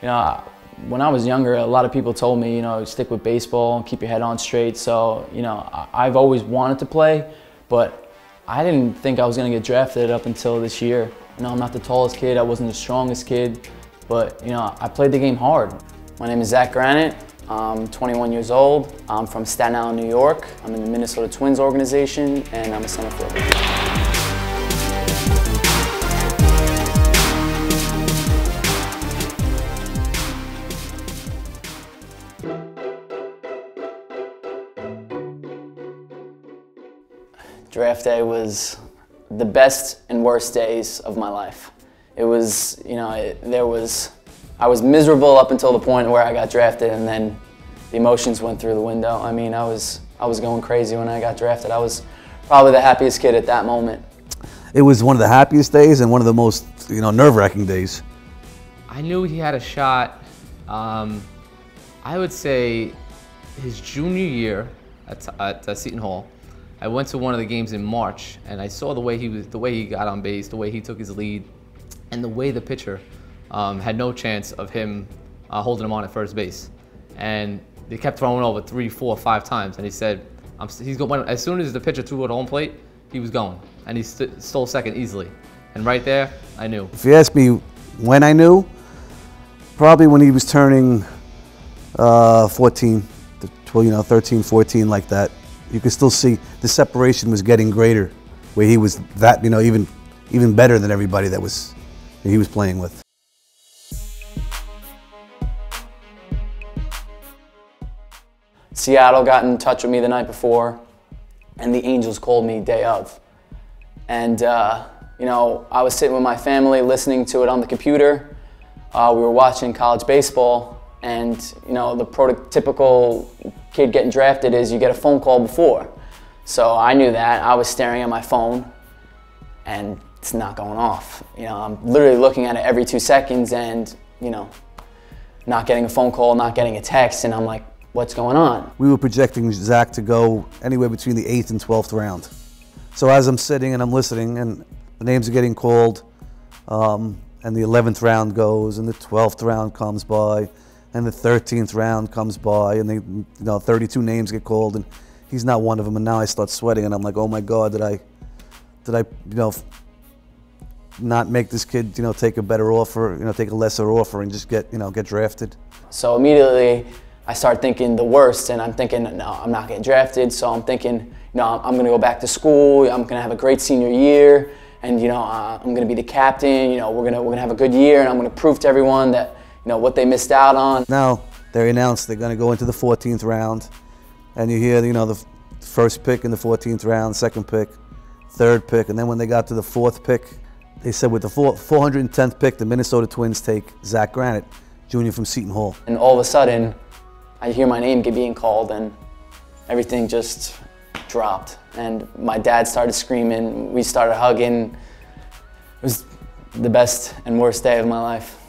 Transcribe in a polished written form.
You know, when I was younger, a lot of people told me, you know, stick with baseball and keep your head on straight. So, you know, I've always wanted to play, but I didn't think I was going to get drafted up until this year. You know, I'm not the tallest kid, I wasn't the strongest kid, but, you know, I played the game hard. My name is Zack Granite. I'm 21 years old. I'm from Staten Island, New York. I'm in the Minnesota Twins organization, and I'm a center fielder. Draft day was the best and worst days of my life. It was, you know, I was miserable up until the point where I got drafted, and then the emotions went through the window. I mean, I was going crazy when I got drafted. I was probably the happiest kid at that moment. It was one of the happiest days and one of the most, you know, nerve-wracking days. I knew he had a shot. I would say his junior year at Seton Hall. I went to one of the games in March, and I saw the way he got on base, the way he took his lead, and the way the pitcher had no chance of him holding him on at first base. And they kept throwing over 3, 4, 5 times, and he said, he's going. As soon as the pitcher threw it home plate, he was going, and he stole second easily. And right there, I knew. If you ask me when I knew, probably when he was turning 14, you know, 13, 14, like that. You could still see the separation was getting greater, where he was that, you know, even better than everybody that he was playing with. Seattle got in touch with me the night before, and the Angels called me day of. And you know, I was sitting with my family listening to it on the computer. We were watching college baseball, and you know, the prototypical kid getting drafted is you get a phone call before. So I knew that. I was staring at my phone, and it's not going off. You know, I'm literally looking at it every 2 seconds, and you know, not getting a phone call, not getting a text, and I'm like, what's going on? We were projecting Zach to go anywhere between the 8th and 12th round. So as I'm sitting and I'm listening, and the names are getting called, and the 11th round goes, and the 12th round comes by, and the 13th round comes by, and you know, 32 names get called, and he's not one of them. And now I start sweating, and I'm like, oh my God, did I, you know, not make this kid, you know, take a better offer, you know, take a lesser offer, and just get, you know, get drafted? So immediately I start thinking the worst, and I'm thinking, no, I'm not getting drafted. So I'm thinking, you know, I'm gonna go back to school. I'm gonna have a great senior year, and you know, I'm gonna be the captain. You know, we're gonna have a good year, and I'm gonna prove to everyone that, you know, what they missed out on. Now they announced they're going to go into the 14th round, and you hear, you know, the first pick in the 14th round, second pick, third pick, and then when they got to the 4th pick, they said with the 410th pick, the Minnesota Twins take Zack Granite, junior from Seton Hall. And all of a sudden, I hear my name being called, and everything just dropped. And my dad started screaming, we started hugging. It was the best and worst day of my life.